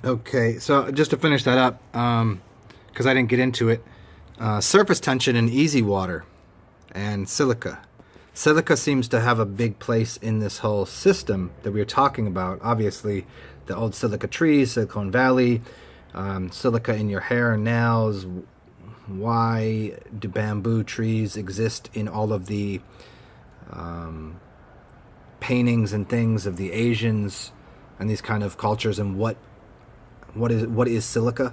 Okay, so just to finish that up, because I didn't get into it, surface tension in easy water and silica. Silica seems to have a big place in this whole system that we were talking about. Obviously, the old silica trees, Silicon Valley, silica in your hair and nails. Why do bamboo trees exist in all of the paintings and things of the Asians and these kind of cultures, and what is silica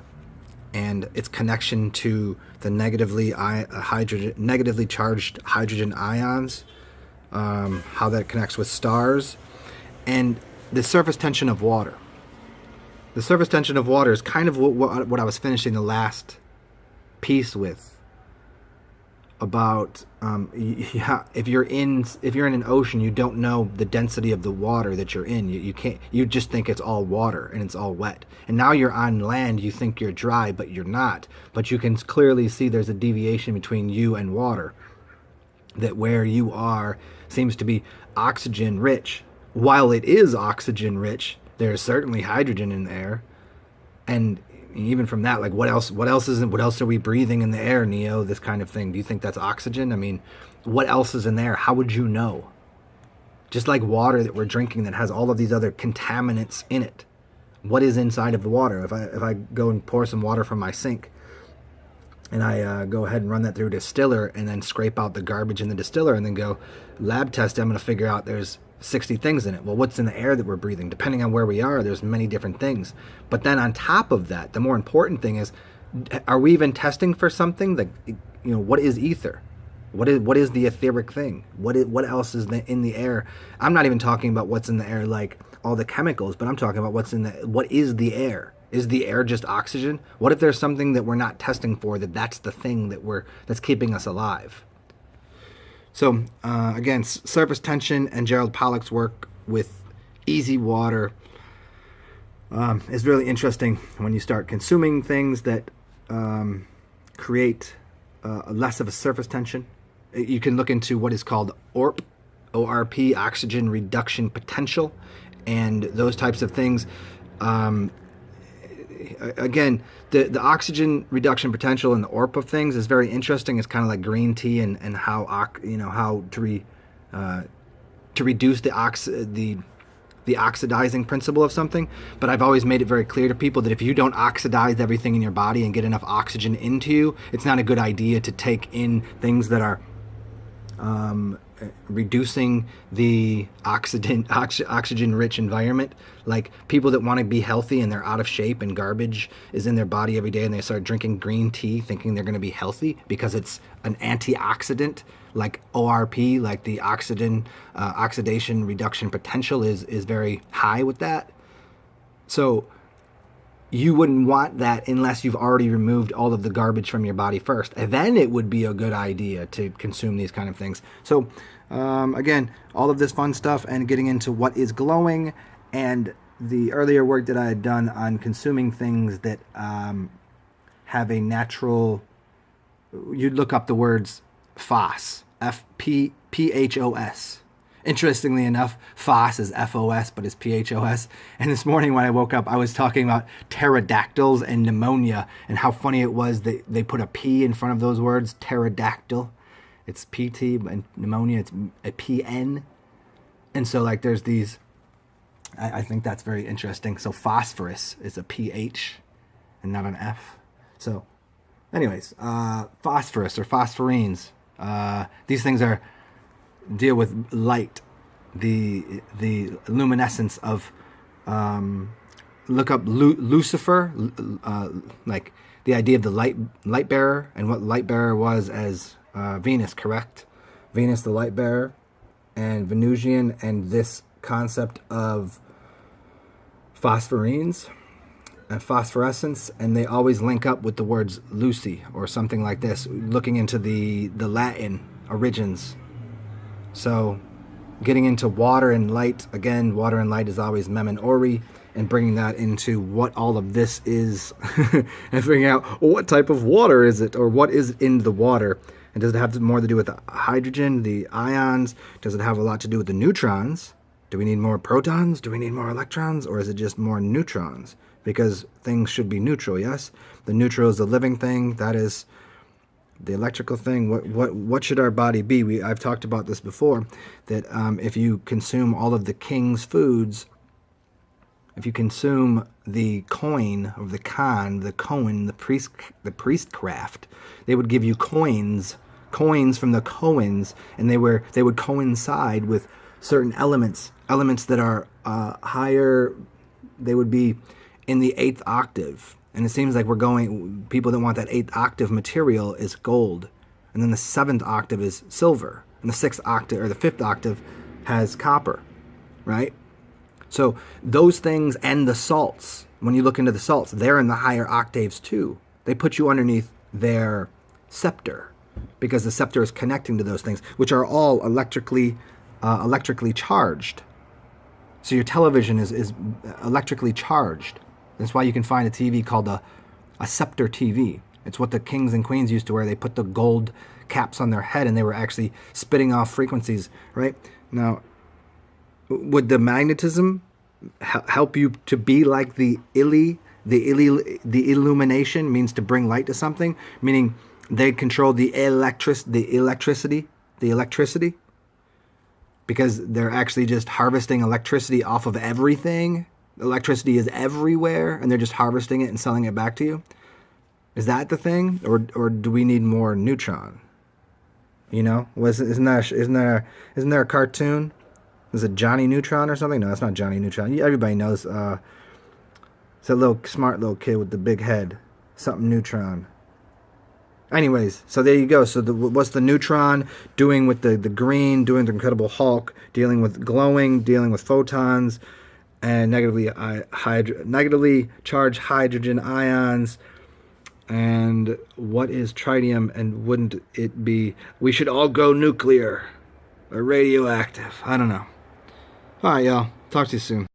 and its connection to the negatively charged hydrogen ions, how that connects with stars, and the surface tension of water. The surface tension of water is kind of what I was finishing the last piece with, about if you're in an ocean, you don't know the density of the water that you're in. You can't, you just think it's all water and it's all wet. And now you're on land, you think you're dry, but you're not. But you can clearly see there's a deviation between you and water. That where you are seems to be oxygen rich. While it is oxygen rich, there's certainly hydrogen in the air. And even from that, like what else are we breathing in the air, Neo? This kind of thing. Do you think that's oxygen? I mean, what else is in there? How would you know? Just like water that we're drinking that has all of these other contaminants in it. What is inside of the water? If I go and pour some water from my sink, and I go ahead and run that through a distiller and then scrape out the garbage in the distiller and then go lab test it, I'm going to figure out there's 60 things in it. Well, what's in the air that we're breathing? Depending on where we are, there's many different things. But then on top of that, the more important thing is, are we even testing for something that, what is ether? What is the etheric thing? What else is in the air? I'm not even talking about what's in the air, like all the chemicals, but I'm talking about what is the air? Is the air just oxygen? What if there's something that we're not testing for, that's the thing that's keeping us alive? So again, surface tension and Gerald Pollack's work with easy water is really interesting when you start consuming things that create less of a surface tension. You can look into what is called ORP, ORP, oxygen reduction potential, and those types of things. Again, the oxygen reduction potential and the ORP of things is very interesting. It's kind of like green tea and how how to reduce the oxidizing principle of something. But I've always made it very clear to people that if you don't oxidize everything in your body and get enough oxygen into you, it's not a good idea to take in things that are reducing the oxygen-rich environment. Like people that want to be healthy and they're out of shape and garbage is in their body every day, and they start drinking green tea thinking they're going to be healthy because it's an antioxidant, like ORP, like the oxidation reduction potential is very high with that. So you wouldn't want that unless you've already removed all of the garbage from your body first. And then it would be a good idea to consume these kind of things. So again, all of this fun stuff and getting into what is glowing, and the earlier work that I had done on consuming things that have a natural, you'd look up the words phos, Phos. Interestingly enough, phos is FOS, but it's PHOS. And this morning when I woke up, I was talking about pterodactyls and pneumonia, and how funny it was that they put a P in front of those words, pterodactyl. It's PT, and pneumonia, it's a PN. And so, like, there's these, I think that's very interesting. So phosphorus is a PH and not an F. So, anyways, phosphorus or phosphorines. These things deal with light, the luminescence of, look up Lucifer, like the idea of the light bearer, and what light bearer was as Venus, correct? Venus, the light bearer, and Venusian, and this concept of phosphorines and phosphorescence, and they always link up with the words Lucy or something like this, looking into the Latin origins. So getting into water and light, again, water and light is always mem and ori, and bringing that into what all of this is and figuring out, well, what type of water is it, or what is in the water, and does it have more to do with the hydrogen, the ions? Does it have a lot to do with the neutrons? Do we need more protons? Do we need more electrons? Or is it just more neutrons? Because things should be neutral, yes? The neutral is the living thing. That is the electrical thing. What should our body be? I've talked about this before, that if you consume all of the king's foods, if you consume the coin of the Khan, the Cohen, the priestcraft, they would give you coins from the Cohens, and they would coincide with certain elements that are higher. They would be in the 8th octave, and it seems like people that want that 8th octave material is gold, and then the 7th octave is silver, and the 6th octave or the 5th octave has copper, right? So those things, and the salts, when you look into the salts, they're in the higher octaves too. They put you underneath their scepter, because the scepter is connecting to those things, which are all electrically charged. So your television is electrically charged. That's why you can find a TV called a Sceptre TV. It's what the kings and queens used to wear. They put the gold caps on their head, and they were actually spitting off frequencies, right? Now, would the magnetism help you to be like the illumination, means to bring light to something, meaning they control the electricity, because they're actually just harvesting electricity off of everything. Electricity is everywhere, and they're just harvesting it and selling it back to you. Is that the thing, or do we need more neutron? You know, isn't there a cartoon? Is it Johnny Neutron or something? No, that's not Johnny Neutron. Everybody knows. It's a smart little kid with the big head. Something Neutron. Anyways, so there you go. So what's the neutron doing with the green, doing the Incredible Hulk, dealing with glowing, dealing with photons, and negatively charged hydrogen ions? And what is tritium, and wouldn't it be, we should all go nuclear or radioactive? I don't know. All right, y'all. Talk to you soon.